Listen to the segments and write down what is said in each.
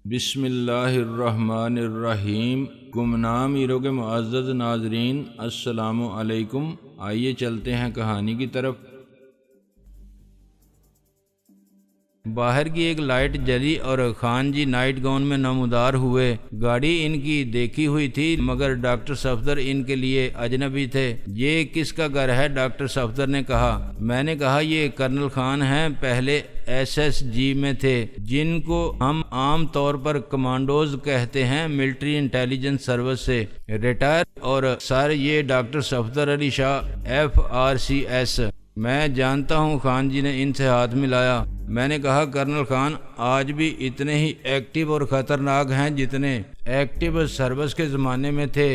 بسم اللہ الرحمن الرحیم۔ گمنام ایرو کے معزز ناظرین، السلام علیکم۔ آئیے چلتے ہیں کہانی کی طرف۔ باہر کی ایک لائٹ جلی اور خان جی نائٹ گاؤن میں نمودار ہوئے۔ گاڑی ان کی دیکھی ہوئی تھی مگر ڈاکٹر صفدر ان کے لیے اجنبی تھے۔ یہ کس کا گھر ہے؟ ڈاکٹر صفدر نے کہا۔ میں نے کہا یہ کرنل خان ہیں، پہلے SSG میں تھے، جن کو ہم عام طور پر کمانڈوز کہتے ہیں، ملٹری انٹیلیجنس سروس سے ریٹائر۔ اور سر یہ ڈاکٹر صفدر علی شاہ FRCS۔ میں جانتا ہوں۔ خان جی نے ان سے ہاتھ ملایا۔ میں نے کہا کرنل خان آج بھی اتنے ہی ایکٹیو اور خطرناک ہیں جتنے ایکٹیو سروس کے زمانے میں تھے۔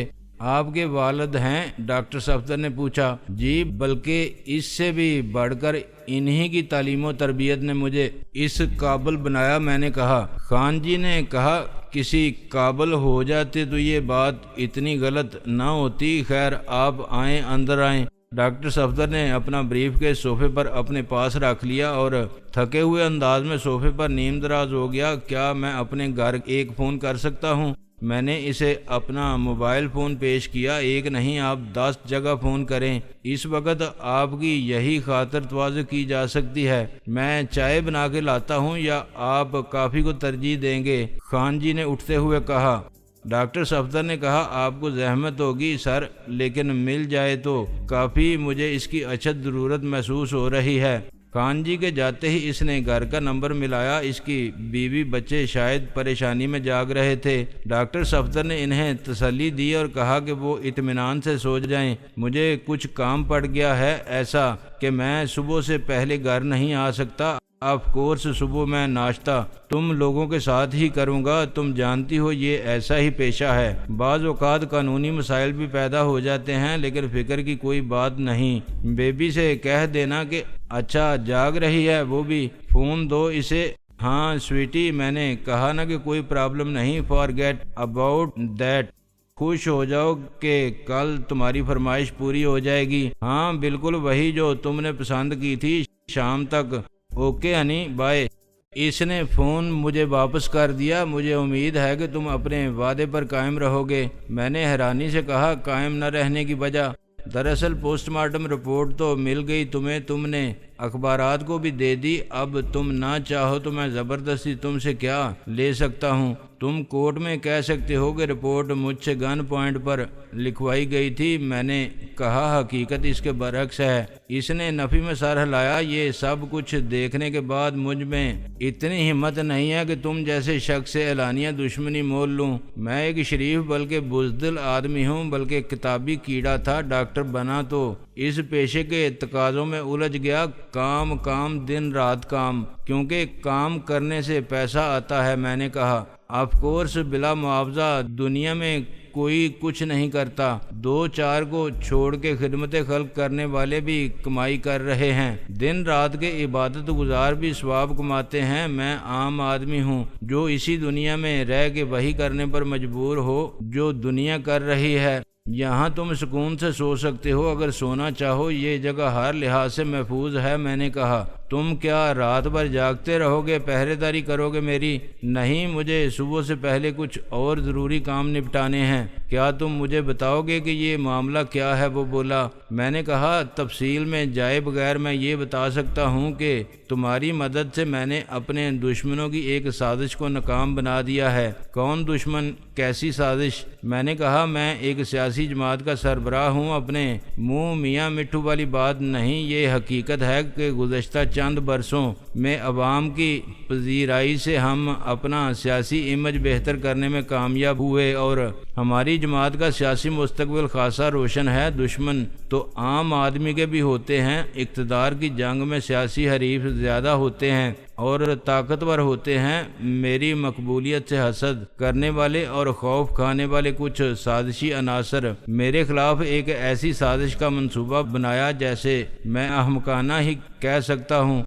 آپ کے والد ہیں؟ ڈاکٹر صفدر نے پوچھا۔ جی، بلکہ اس سے بھی بڑھ کر انہی کی تعلیم و تربیت نے مجھے اس قابل بنایا۔ میں نے کہا۔ خان جی نے کہا کسی قابل ہو جاتے تو یہ بات اتنی غلط نہ ہوتی۔ خیر آپ آئیں، اندر آئیں۔ ڈاکٹر صفدر نے اپنا بریف کے صوفے پر اپنے پاس رکھ لیا اور تھکے ہوئے انداز میں صوفے پر نیم دراز ہو گیا۔ کیا میں اپنے گھر ایک فون کر سکتا ہوں؟ میں نے اسے اپنا موبائل فون پیش کیا۔ ایک نہیں، آپ 10 جگہ فون کریں۔ اس وقت آپ کی یہی خاطر تواضع کی جا سکتی ہے۔ میں چائے بنا کے لاتا ہوں یا آپ کافی کو ترجیح دیں گے؟ خان جی نے اٹھتے ہوئے کہا۔ ڈاکٹر صفدر نے کہا آپ کو زحمت ہوگی سر، لیکن مل جائے تو کافی، مجھے اس کی اشد ضرورت محسوس ہو رہی ہے۔ خان جی کے جاتے ہی اس نے گھر کا نمبر ملایا۔ اس کی بیوی بچے شاید پریشانی میں جاگ رہے تھے۔ ڈاکٹر صفدر نے انہیں تسلی دی اور کہا کہ وہ اطمینان سے سو جائیں۔ مجھے کچھ کام پڑ گیا ہے ایسا کہ میں صبح سے پہلے گھر نہیں آ سکتا۔ آف کورس صبح میں ناشتہ تم لوگوں کے ساتھ ہی کروں گا۔ تم جانتی ہو یہ ایسا ہی پیشہ ہے۔ بعض اوقات قانونی مسائل بھی پیدا ہو جاتے ہیں، لیکن فکر کی کوئی بات نہیں۔ بیبی سے کہہ دینا کہ اچھا جاگ رہی ہے، وہ بھی فون دو اسے۔ ہاں سویٹی، میں نے کہا نا کہ کوئی پرابلم نہیں، فارگیٹ اباؤٹ دیٹ۔ خوش ہو جاؤ کہ کل تمہاری فرمائش پوری ہو جائے گی۔ ہاں بالکل وہی جو تم نے پسند کی تھی، شام تک۔ Okay honey, bye. اس نے فون مجھے واپس کر دیا۔ مجھے امید ہے کہ تم اپنے وعدے پر قائم رہو گے۔ میں نے حیرانی سے کہا قائم نہ رہنے کی وجہ؟ دراصل پوسٹ مارٹم رپورٹ تو مل گئی تمہیں، تم نے اخبارات کو بھی دے دی۔ اب تم نہ چاہو تو میں زبردستی تم سے کیا لے سکتا ہوں؟ تم کورٹ میں کہہ سکتے ہو کہ رپورٹ مجھ سے گن پوائنٹ پر لکھوائی گئی تھی۔ میں نے کہا حقیقت اس کے برعکس ہے۔ اس نے نفی میں سر ہلایا۔ یہ سب کچھ دیکھنے کے بعد مجھ میں اتنی ہمت نہیں ہے کہ تم جیسے شخص سے اعلانیہ دشمنی مول لوں۔ میں ایک شریف بلکہ بزدل آدمی ہوں، بلکہ کتابی کیڑا تھا۔ ڈاکٹر بنا تو اس پیشے کے تقاضوں میں الجھ گیا۔ کام کام، دن رات کام، کیونکہ کام کرنے سے پیسہ آتا ہے۔ میں نے کہا آف کورس، بلا معاوضہ دنیا میں کوئی کچھ نہیں کرتا۔ 2-4 کو چھوڑ کے خدمت خلق کرنے والے بھی کمائی کر رہے ہیں۔ دن رات کے عبادت گزار بھی ثواب کماتے ہیں۔ میں عام آدمی ہوں جو اسی دنیا میں رہ کے وہی کرنے پر مجبور ہو جو دنیا کر رہی ہے۔ یہاں تم سکون سے سو سکتے ہو اگر سونا چاہو۔ یہ جگہ ہر لحاظ سے محفوظ ہے۔ میں نے کہا تم کیا رات بھر جاگتے رہو گے، پہرے داری کرو گے میری؟ نہیں، مجھے صبح سے پہلے کچھ اور ضروری کام نپٹانے ہیں۔ کیا تم مجھے بتاؤ گے کہ یہ معاملہ کیا ہے؟ وہ بولا۔ میں نے کہا تفصیل میں جائے بغیر میں یہ بتا سکتا ہوں کہ تمہاری مدد سے میں نے اپنے دشمنوں کی ایک سازش کو ناکام بنا دیا ہے۔ کون دشمن؟ کیسی سازش؟ میں نے کہا میں ایک سیاسی جماعت کا سربراہ ہوں۔ اپنے منہ میاں مٹھو والی بات نہیں، یہ حقیقت ہے کہ گزشتہ چند برسوں میں عوام کی پذیرائی سے ہم اپنا سیاسی امیج بہتر کرنے میں کامیاب ہوئے اور ہماری جماعت کا سیاسی مستقبل خاصا روشن ہے۔ دشمن تو عام آدمی کے بھی ہوتے ہیں۔ اقتدار کی جنگ میں سیاسی حریف زیادہ ہوتے ہیں اور طاقتور ہوتے ہیں۔ میری مقبولیت سے حسد کرنے والے اور خوف کھانے والے کچھ سازشی عناصر میرے خلاف ایک ایسی سازش کا منصوبہ بنایا جیسے میں احمقانہ ہی کہہ سکتا ہوں۔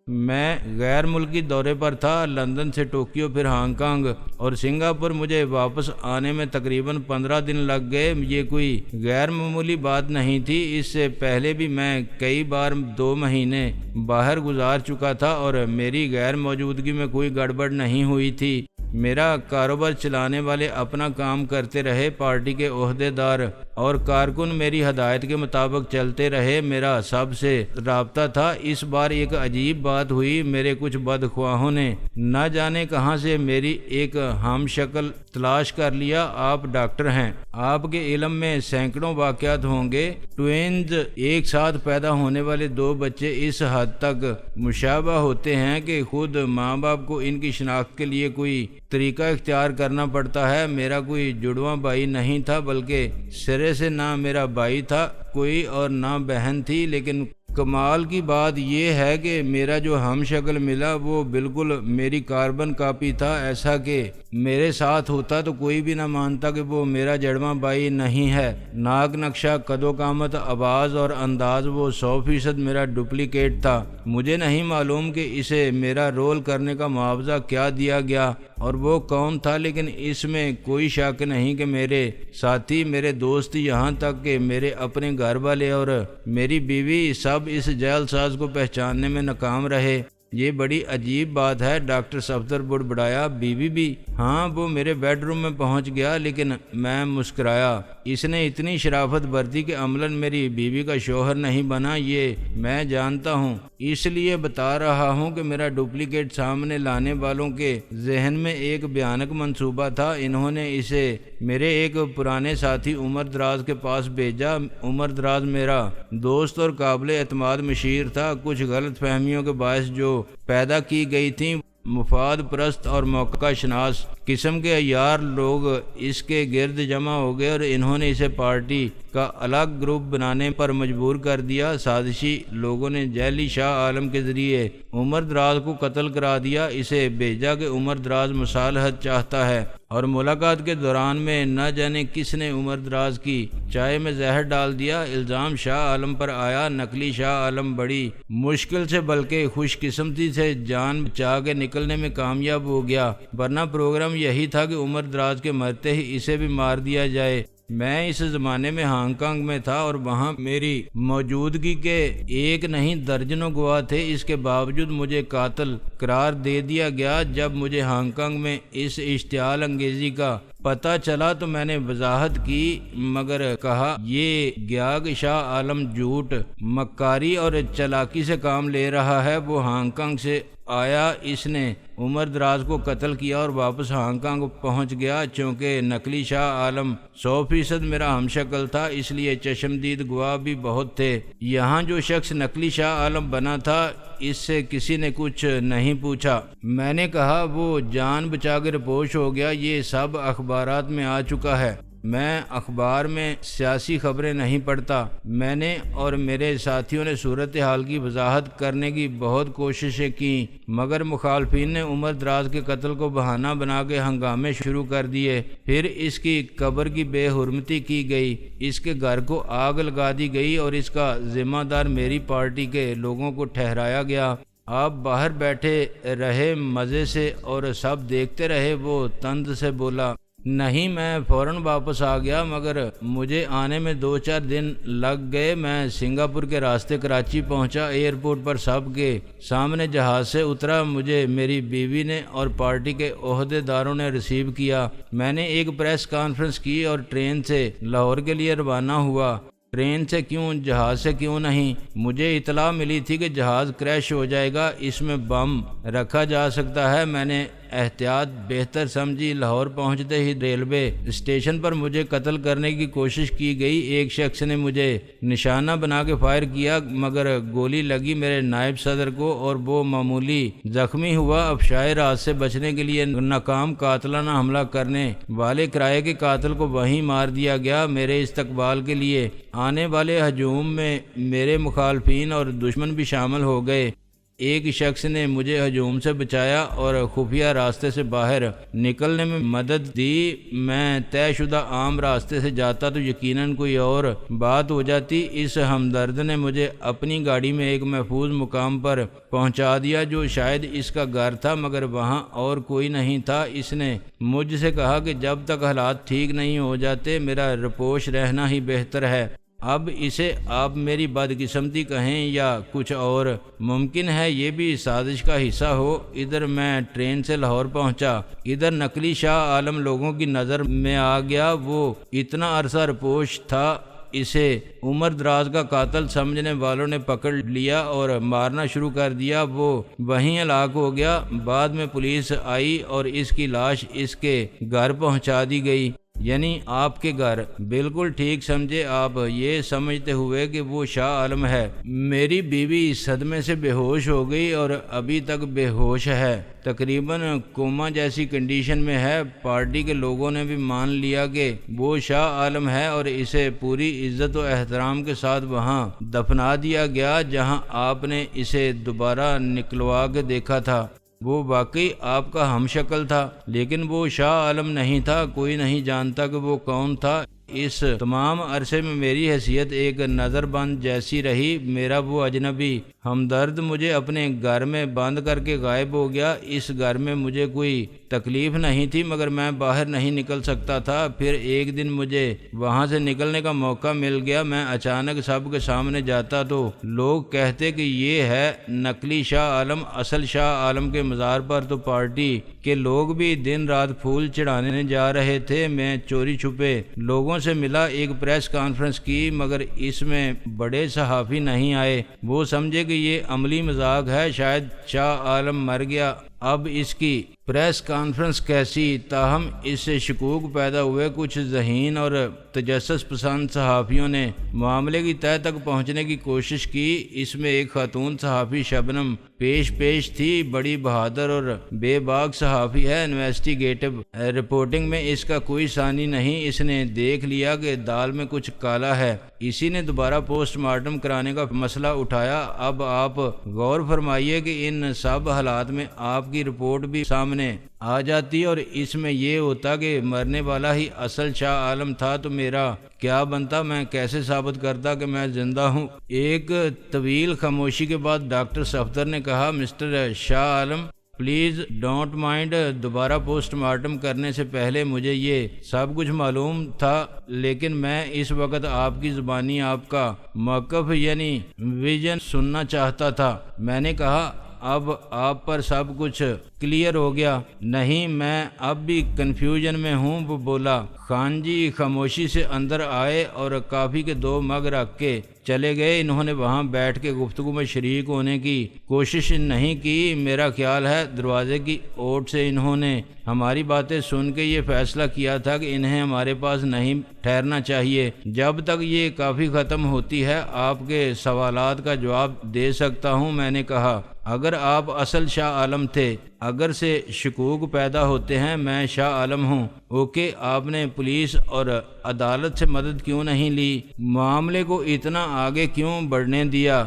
میں غیر ملکی دورے پر تھا، لندن سے ٹوکیو، پھر ہانگ کانگ اور سنگاپور۔ مجھے واپس آنے میں تقریباً 15 دن لگ گئے۔ یہ کوئی غیر معمولی بات نہیں تھی۔ اس سے پہلے بھی میں کئی بار 2 مہینے باہر گزار چکا تھا اور میری غیر موجودگی میں کوئی گڑبڑ نہیں ہوئی تھی۔ میرا کاروبار چلانے والے اپنا کام کرتے رہے، پارٹی کے عہدے دار اور کارکن میری ہدایت کے مطابق چلتے رہے، میرا سب سے رابطہ تھا۔ اس بار ایک عجیب بات ہوئی، میرے کچھ بدخواہوں نے نہ جانے کہاں سے میری ایک ہم شکل تلاش کر لیا۔ آپ ڈاکٹر ہیں، آپ کے علم میں سینکڑوں واقعات ہوں گے۔ ٹوینز، ایک ساتھ پیدا ہونے والے دو بچے اس حد تک مشابہ ہوتے ہیں کہ خود ماں باپ کو ان کی شناخت کے لیے کوئی طریقہ اختیار کرنا پڑتا ہے۔ میرا کوئی جڑواں بھائی نہیں تھا، بلکہ سرے سے نہ میرا بھائی تھا کوئی اور نہ بہن تھی، لیکن کمال کی بات یہ ہے کہ میرا جو ہم شکل ملا وہ بالکل میری کاربن کاپی تھا، ایسا کہ میرے ساتھ ہوتا تو کوئی بھی نہ مانتا کہ وہ میرا جڑواں بھائی نہیں ہے۔ ناک نقشہ، قد و قامت، آواز اور انداز، وہ 100% میرا ڈپلیکیٹ تھا۔ مجھے نہیں معلوم کہ اسے میرا رول کرنے کا معاوضہ کیا دیا گیا اور وہ کون تھا، لیکن اس میں کوئی شک نہیں کہ میرے ساتھی، میرے دوست، یہاں تک کہ میرے اپنے گھر والے اور میری بیوی سب اس جعل ساز کو پہچاننے میں ناکام رہے۔ یہ بڑی عجیب بات ہے، ڈاکٹر صفدر بڑبڑایا۔ بیوی بھی؟ ہاں، وہ میرے بیڈ روم میں پہنچ گیا، لیکن میں مسکرایا۔ اس نے اتنی شرافت برتی کہ عملاً میری بیوی کا شوہر نہیں بنا، یہ میں جانتا ہوں۔ اس لیے بتا رہا ہوں کہ میرا ڈپلیکیٹ سامنے لانے والوں کے ذہن میں ایک بھیانک منصوبہ تھا۔ انہوں نے اسے میرے ایک پرانے ساتھی عمر دراز کے پاس بھیجا۔ عمر دراز میرا دوست اور قابل اعتماد مشیر تھا۔ کچھ غلط فہمیوں کے باعث جو پیدا کی گئی تھیں، مفاد پرست اور موقع شناس قسم کے عیار لوگ اس کے گرد جمع ہو گئے اور انہوں نے اسے پارٹی کا الگ گروپ بنانے پر مجبور کر دیا۔ سازشی لوگوں نے ذیلی شاہ عالم کے ذریعے عمر دراز کو قتل کرا دیا۔ اسے بھیجا کہ عمر دراز مصالحت چاہتا ہے، اور ملاقات کے دوران میں نہ جانے کس نے عمر دراز کی چائے میں زہر ڈال دیا۔ الزام شاہ عالم پر آیا۔ نقلی شاہ عالم بڑی مشکل سے بلکہ خوش قسمتی سے جان بچا کے نکلنے میں کامیاب ہو گیا، ورنہ پروگرام یہی تھا کہ عمر دراز کے مرتے ہی اسے بھی مار دیا جائے۔ میں اس زمانے میں ہانگ کانگ میں تھا اور وہاں میری موجودگی کے ایک نہیں درجنوں گواہ تھے۔ اس کے باوجود مجھے قاتل قرار دے دیا گیا۔ جب مجھے ہانگ کانگ میں اس اشتعال انگیزی کا پتہ چلا تو میں نے وضاحت کی، مگر کہا یہ گیا کہ شاہ عالم جھوٹ، مکاری اور چالاکی سے کام لے رہا ہے۔ وہ ہانگ کانگ سے آیا، اس نے عمر دراز کو قتل کیا اور واپس ہانگ کانگ پہنچ گیا۔ چونکہ نقلی شاہ عالم 100% میرا ہم شکل تھا، اس لیے چشمدید گواہ بھی بہت تھے۔ یہاں جو شخص نقلی شاہ عالم بنا تھا، اس سے کسی نے کچھ نہیں پوچھا۔ میں نے کہا وہ جان بچا کے رپوش ہو گیا۔ یہ سب اخبارات میں آ چکا ہے۔ میں اخبار میں سیاسی خبریں نہیں پڑھتا۔ میں نے اور میرے ساتھیوں نے صورتحال کی وضاحت کرنے کی بہت کوششیں کیں، مگر مخالفین نے عمر دراز کے قتل کو بہانہ بنا کے ہنگامے شروع کر دیے۔ پھر اس کی قبر کی بے حرمتی کی گئی، اس کے گھر کو آگ لگا دی گئی اور اس کا ذمہ دار میری پارٹی کے لوگوں کو ٹھہرایا گیا۔ آپ باہر بیٹھے رہے مزے سے اور سب دیکھتے رہے۔ وہ طنز سے بولا، نہیں، میں فوراً واپس آ گیا، مگر مجھے آنے میں 2-4 دن لگ گئے۔ میں سنگاپور کے راستے کراچی پہنچا۔ ایئرپورٹ پر سب کے سامنے جہاز سے اترا۔ مجھے میری بیوی نے اور پارٹی کے عہدے داروں نے ریسیو کیا۔ میں نے ایک پریس کانفرنس کی اور ٹرین سے لاہور کے لیے روانہ ہوا۔ ٹرین سے کیوں، جہاز سے کیوں نہیں؟ مجھے اطلاع ملی تھی کہ جہاز کریش ہو جائے گا، اس میں بم رکھا جا سکتا ہے۔ میں نے احتیاط بہتر سمجھی۔ لاہور پہنچتے ہی ریلوے اسٹیشن پر مجھے قتل کرنے کی کوشش کی گئی۔ ایک شخص نے مجھے نشانہ بنا کے فائر کیا، مگر گولی لگی میرے نائب صدر کو اور وہ معمولی زخمی ہوا۔ افشائے راز سے بچنے کے لیے ناکام قاتلانہ حملہ کرنے والے کرائے کے قاتل کو وہیں مار دیا گیا۔ میرے استقبال کے لیے آنے والے ہجوم میں میرے مخالفین اور دشمن بھی شامل ہو گئے۔ ایک شخص نے مجھے ہجوم سے بچایا اور خفیہ راستے سے باہر نکلنے میں مدد دی۔ میں طے شدہ عام راستے سے جاتا تو یقیناً کوئی اور بات ہو جاتی۔ اس ہمدرد نے مجھے اپنی گاڑی میں ایک محفوظ مقام پر پہنچا دیا جو شاید اس کا گھر تھا، مگر وہاں اور کوئی نہیں تھا۔ اس نے مجھ سے کہا کہ جب تک حالات ٹھیک نہیں ہو جاتے میرا رپوش رہنا ہی بہتر ہے۔ اب اسے آپ میری بدقسمتی کہیں یا کچھ اور، ممکن ہے یہ بھی سازش کا حصہ ہو۔ ادھر میں ٹرین سے لاہور پہنچا، ادھر نقلی شاہ عالم لوگوں کی نظر میں آ گیا۔ وہ اتنا عرصہ رپوش تھا، اسے عمر دراز کا قاتل سمجھنے والوں نے پکڑ لیا اور مارنا شروع کر دیا۔ وہ وہیں ہلاک ہو گیا۔ بعد میں پولیس آئی اور اس کی لاش اس کے گھر پہنچا دی گئی، یعنی آپ کے گھر۔ بالکل ٹھیک سمجھے آپ، یہ سمجھتے ہوئے کہ وہ شاہ عالم ہے۔ میری بیوی صدمے سے بے ہوش ہو گئی اور ابھی تک بے ہوش ہے، تقریباً کوما جیسی کنڈیشن میں ہے۔ پارٹی کے لوگوں نے بھی مان لیا کہ وہ شاہ عالم ہے اور اسے پوری عزت و احترام کے ساتھ وہاں دفنا دیا گیا جہاں آپ نے اسے دوبارہ نکلوا کے دیکھا تھا۔ وہ واقعی آپ کا ہم شکل تھا، لیکن وہ شاہ عالم نہیں تھا۔ کوئی نہیں جانتا کہ وہ کون تھا۔ اس تمام عرصے میں میری حیثیت ایک نظر بند جیسی رہی۔ میرا وہ اجنبی ہمدرد مجھے اپنے گھر میں بند کر کے غائب ہو گیا۔ اس گھر میں مجھے کوئی تکلیف نہیں تھی، مگر میں باہر نہیں نکل سکتا تھا۔ پھر ایک دن مجھے وہاں سے نکلنے کا موقع مل گیا۔ میں اچانک سب کے سامنے جاتا تو لوگ کہتے کہ یہ ہے نقلی شاہ عالم۔ اصل شاہ عالم کے مزار پر تو پارٹی کے لوگ بھی دن رات پھول چڑھانے جا رہے تھے۔ میں چوری چھپے لوگوں سے ملا، ایک پریس کانفرنس کی، مگر اس میں بڑے صحافی نہیں آئے۔ وہ سمجھے کہ یہ عملی مذاق ہے، شاید شاہ عالم مر گیا، اب اس کی پریس کانفرنس کیسی؟ تاہم اس سے شکوک پیدا ہوئے۔ کچھ ذہین اور تجسس پسند صحافیوں نے معاملے کی تہہ تک پہنچنے کی کوشش کی۔ اس میں ایک خاتون صحافی شبنم پیش تھی، بڑی بہادر اور بے باک صحافی ہے۔ انویسٹیگیٹو رپورٹنگ میں اس کا کوئی ثانی نہیں۔ اس نے دیکھ لیا کہ دال میں کچھ کالا ہے، اسی نے دوبارہ پوسٹ مارٹم کرانے کا مسئلہ اٹھایا۔ اب آپ غور فرمائیے کہ ان سب حالات میں آپ کی رپورٹ بھی سامنے آ جاتی اور اس میں یہ ہوتا کہ مرنے والا ہی اصل شاہ عالم تھا، تو میرا کیا بنتا؟ میں کیسے ثابت کرتا کہ میں زندہ ہوں؟ ایک طویل خاموشی کے بعد ڈاکٹر صفدر نے کہا، mister Shah Alam, please don't mind. دوبارہ پوسٹ مارٹم کرنے سے پہلے مجھے یہ سب کچھ معلوم تھا، لیکن میں اس وقت آپ کی زبانی آپ کا موقف یعنی ویژن سننا چاہتا تھا۔ میں نے کہا، اب آپ پر سب کچھ کلیئر ہو گیا؟ نہیں، میں اب بھی کنفیوژن میں ہوں۔ وہ بولا۔ خان جی خاموشی سے اندر آئے اور کافی کے 2 مگ رکھ کے چلے گئے۔ انہوں نے وہاں بیٹھ کے گفتگو میں شریک ہونے کی کوشش نہیں کی۔ میرا خیال ہے دروازے کی اوٹ سے انہوں نے ہماری باتیں سن کے یہ فیصلہ کیا تھا کہ انہیں ہمارے پاس نہیں ٹھہرنا چاہیے۔ جب تک یہ کافی ختم ہوتی ہے آپ کے سوالات کا جواب دے سکتا ہوں۔ میں نے کہا، اگر آپ اصل شاہ عالم تھے، اگر سے شکوک پیدا ہوتے ہیں میں شاہ عالم ہوں، اوکے، آپ نے پولیس اور عدالت سے مدد کیوں نہیں لی؟ معاملے کو اتنا آگے کیوں بڑھنے دیا؟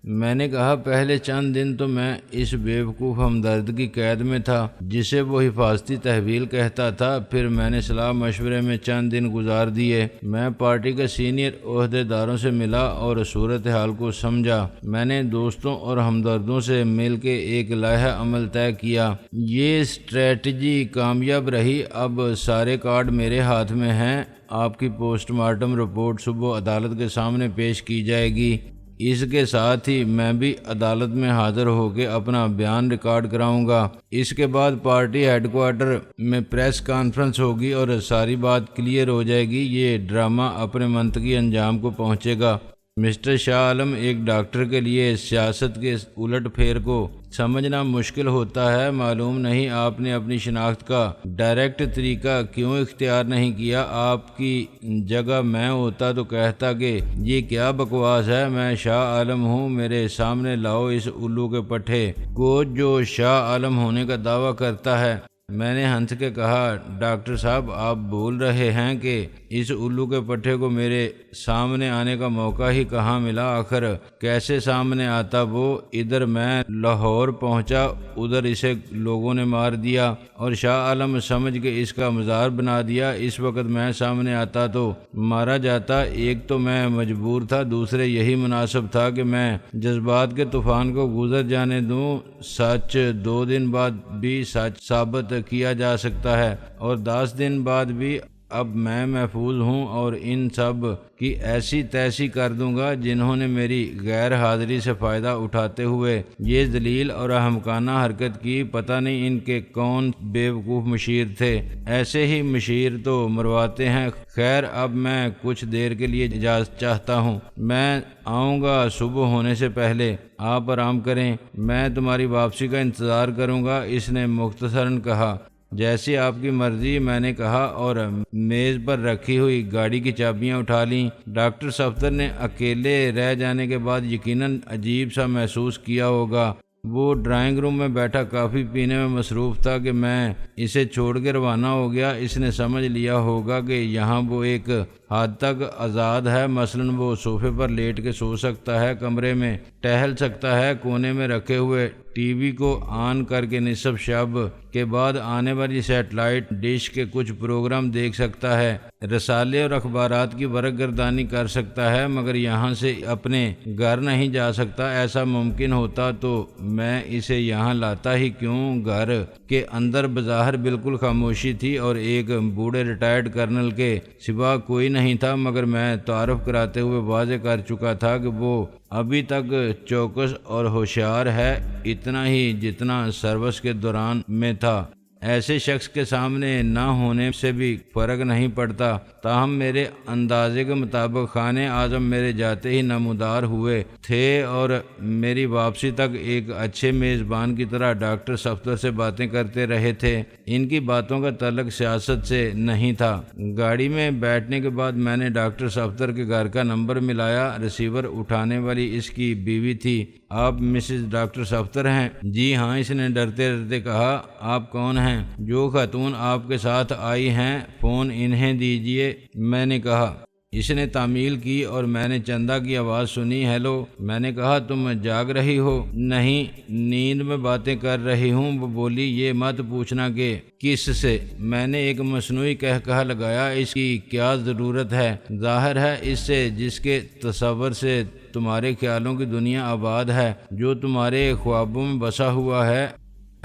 میں نے کہا، پہلے چند دن تو میں اس بیوقوف ہمدرد کی قید میں تھا جسے وہ حفاظتی تحویل کہتا تھا۔ پھر میں نے صلاح مشورے میں چند دن گزار دیے۔ میں پارٹی کے سینئر عہدیداروں سے ملا اور صورتحال کو سمجھا۔ میں نے دوستوں اور ہمدردوں سے مل کے ایک لائحہ عمل طے کیا۔ یہ اسٹریٹجی کامیاب رہی۔ اب سارے کارڈ میرے ہاتھ میں ہیں۔ آپ کی پوسٹ مارٹم رپورٹ صبح عدالت کے سامنے پیش کی جائے گی۔ اس کے ساتھ ہی میں بھی عدالت میں حاضر ہو کے اپنا بیان ریکارڈ کراؤں گا۔ اس کے بعد پارٹی ہیڈ کوارٹر میں پریس کانفرنس ہوگی اور ساری بات کلیئر ہو جائے گی۔ یہ ڈرامہ اپنے منطقی انجام کو پہنچے گا۔ مسٹر شاہ عالم، ایک ڈاکٹر کے لیے سیاست کے الٹ پھیر کو سمجھنا مشکل ہوتا ہے۔ معلوم نہیں آپ نے اپنی شناخت کا ڈائریکٹ طریقہ کیوں اختیار نہیں کیا؟ آپ کی جگہ میں ہوتا تو کہتا کہ یہ کیا بکواس ہے، میں شاہ عالم ہوں، میرے سامنے لاؤ اس الو کے پٹھے کو جو شاہ عالم ہونے کا دعویٰ کرتا ہے۔ میں نے ہنس کے کہا، ڈاکٹر صاحب آپ بول رہے ہیں کہ اس الو کے پٹھے کو میرے سامنے آنے کا موقع ہی کہاں ملا؟ آخر کیسے سامنے آتا وہ؟ ادھر میں لاہور پہنچا، ادھر اسے لوگوں نے مار دیا اور شاہ عالم سمجھ کے اس کا مزار بنا دیا۔ اس وقت میں سامنے آتا تو مارا جاتا۔ ایک تو میں مجبور تھا، دوسرے یہی مناسب تھا کہ میں جذبات کے طوفان کو گزر جانے دوں۔ سچ 2 دن بعد بھی سچ ثابت کیا جا سکتا ہے اور 10 دن بعد بھی اب میں محفوظ ہوں اور ان سب کی ایسی تیسی کر دوں گا جنہوں نے میری غیر حاضری سے فائدہ اٹھاتے ہوئے یہ ذلیل اور احمقانہ حرکت کی۔ پتہ نہیں ان کے کون بیوقوف مشیر تھے، ایسے ہی مشیر تو مرواتے ہیں۔ خیر اب میں کچھ دیر کے لیے اجازت چاہتا ہوں، میں آؤں گا صبح ہونے سے پہلے، آپ آرام کریں، میں تمہاری واپسی کا انتظار کروں گا۔ اس نے مختصراً کہا۔ جیسی آپ کی مرضی، میں نے کہا اور میز پر رکھی ہوئی گاڑی کی چابیاں اٹھا لیں۔ ڈاکٹر صفدر نے اکیلے رہ جانے کے بعد یقیناً عجیب سا محسوس کیا ہوگا۔ وہ ڈرائنگ روم میں بیٹھا کافی پینے میں مصروف تھا کہ میں اسے چھوڑ کے روانہ ہو گیا۔ اس نے سمجھ لیا ہوگا کہ یہاں وہ ایک حد تک آزاد ہے، مثلاً وہ صوفے پر لیٹ کے سو سکتا ہے، کمرے میں ٹہل سکتا ہے، کونے میں رکھے ہوئے ٹی وی کو آن کر کے نصف شب کے بعد آنے والی سیٹلائٹ ڈش کے کچھ پروگرام دیکھ سکتا ہے، رسالے اور اخبارات کی ورق گردانی کر سکتا ہے، مگر یہاں سے اپنے گھر نہیں جا سکتا۔ ایسا ممکن ہوتا تو میں اسے یہاں لاتا ہی کیوں؟ گھر کے اندر بظاہر بالکل خاموشی تھی اور ایک بوڑھے ریٹائرڈ کرنل کے سوا کوئی نہیں تھا، مگر میں تعارف کراتے ہوئے واضح کر چکا تھا کہ وہ ابھی تک چوکس اور ہوشیار ہے، اتنا ہی جتنا سروس کے دوران میں تھا۔ ایسے شخص کے سامنے نہ ہونے سے بھی فرق نہیں پڑتا۔ تاہم میرے اندازے کے مطابق خانہ اعظم میرے جاتے ہی نمودار ہوئے تھے اور میری واپسی تک ایک اچھے میزبان کی طرح ڈاکٹر صفدر سے باتیں کرتے رہے تھے۔ ان کی باتوں کا تعلق سیاست سے نہیں تھا۔ گاڑی میں بیٹھنے کے بعد میں نے ڈاکٹر صفدر کے گھر کا نمبر ملایا۔ ریسیور اٹھانے والی اس کی بیوی تھی۔ آپ مسز ڈاکٹر صفدر ہیں؟ جی ہاں، اس نے ڈرتے ڈرتے کہا۔ آپ کون ہیں؟ جو خاتون آپ کے ساتھ آئی ہیں، فون انہیں دیجیے، میں نے کہا۔ اس نے تعمیل کی اور میں نے چندہ کی آواز سنی۔ ہیلو، میں نے کہا، تم جاگ رہی ہو؟ نہیں، نیند میں باتیں کر رہی ہوں۔ وہ بولی، یہ مت پوچھنا کہ کس سے۔ میں نے ایک مصنوعی قہقہہ لگایا۔ اس کی کیا ضرورت ہے؟ ظاہر ہے اس سے جس کے تصور سے تمہارے خیالوں کی دنیا آباد ہے، جو تمہارے خوابوں میں بسا ہوا ہے۔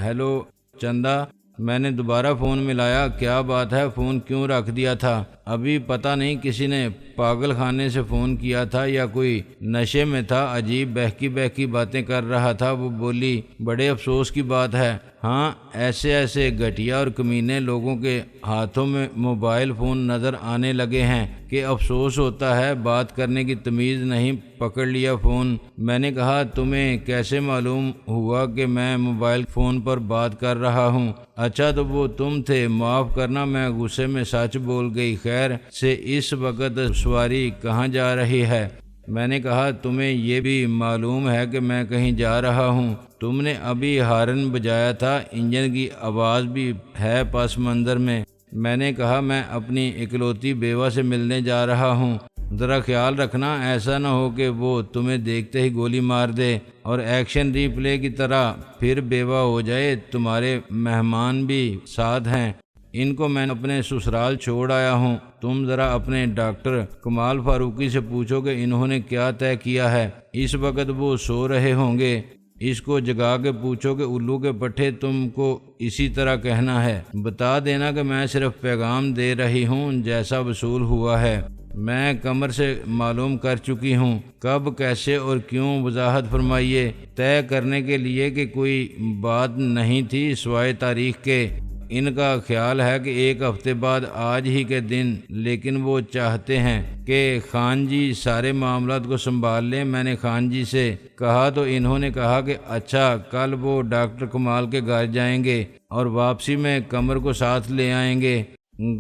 ہیلو چندہ، میں نے دوبارہ فون ملایا۔ کیا بات ہے؟ فون کیوں رکھ دیا تھا؟ ابھی پتہ نہیں کسی نے پاگل خانے سے فون کیا تھا یا کوئی نشے میں تھا، عجیب بہکی باتیں کر رہا تھا۔ وہ بولی، بڑے افسوس کی بات ہے۔ ہاں، ایسے گھٹیا اور کمینے لوگوں کے ہاتھوں میں موبائل فون نظر آنے لگے ہیں کہ افسوس ہوتا ہے، بات کرنے کی تمیز نہیں، پکڑ لیا فون۔ میں نے کہا، تمہیں کیسے معلوم ہوا کہ میں موبائل فون پر بات کر رہا ہوں؟ اچھا تو وہ تم تھے، معاف کرنا، میں غصے میں سچ بول گئی۔ خیر سے اس وقت سواری کہاں جا رہی ہے؟ میں نے کہا، تمہیں یہ بھی معلوم ہے کہ میں کہیں جا رہا ہوں؟ تم نے ابھی ہارن بجایا تھا، انجن کی آواز بھی ہے پس منظر میں۔ میں نے کہا، میں اپنی اکلوتی بیوہ سے ملنے جا رہا ہوں، ذرا خیال رکھنا، ایسا نہ ہو کہ وہ تمہیں دیکھتے ہی گولی مار دے اور ایکشن ری پلے کی طرح پھر بیوہ ہو جائے۔ تمہارے مہمان بھی ساتھ ہیں، ان کو میں اپنے سسرال چھوڑ آیا ہوں۔ تم ذرا اپنے ڈاکٹر کمال فاروقی سے پوچھو کہ انہوں نے کیا طے کیا ہے۔ اس وقت وہ سو رہے ہوں گے، اس کو جگا کے پوچھو کہ الو کے پٹھے تم کو اسی طرح کہنا ہے۔ بتا دینا کہ میں صرف پیغام دے رہی ہوں، جیسا وصول ہوا ہے میں قمر سے معلوم کر چکی ہوں۔ کب، کیسے اور کیوں، وضاحت فرمائیے۔ طے کرنے کے لیے کہ کوئی بات نہیں تھی سوائے تاریخ کے۔ ان کا خیال ہے کہ ایک ہفتے بعد آج ہی کے دن، لیکن وہ چاہتے ہیں کہ خان جی سارے معاملات کو سنبھال لیں۔ میں نے خان جی سے کہا تو انہوں نے کہا کہ اچھا، کل وہ ڈاکٹر کمال کے گھر جائیں گے اور واپسی میں قمر کو ساتھ لے آئیں گے۔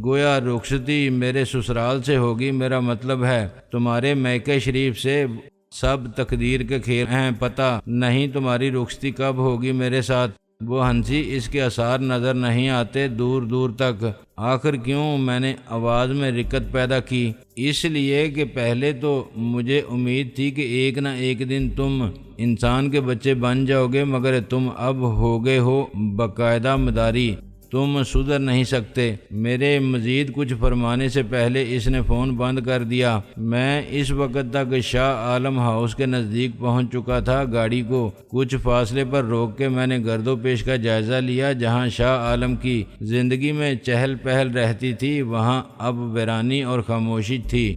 گویا رخصتی میرے سسرال سے ہوگی، میرا مطلب ہے تمہارے میکہ شریف سے۔ سب تقدیر کے کھیل ہیں، پتہ نہیں تمہاری رخصتی کب ہوگی میرے ساتھ۔ وہ ہنسی، اس کے آثار نظر نہیں آتے دور دور تک۔ آخر کیوں؟ میں نے آواز میں رکت پیدا کی۔ اس لیے کہ پہلے تو مجھے امید تھی کہ ایک نہ ایک دن تم انسان کے بچے بن جاؤ گے، مگر تم اب ہو گئے ہو باقاعدہ مداری۔ تم سدھر نہیں سکتے۔ میرے مزید کچھ فرمانے سے پہلے اس نے فون بند کر دیا۔ میں اس وقت تک شاہ عالم ہاؤس کے نزدیک پہنچ چکا تھا۔ گاڑی کو کچھ فاصلے پر روک کے میں نے گرد و پیش کا جائزہ لیا۔ جہاں شاہ عالم کی زندگی میں چہل پہل رہتی تھی وہاں اب ویرانی اور خاموشی تھی۔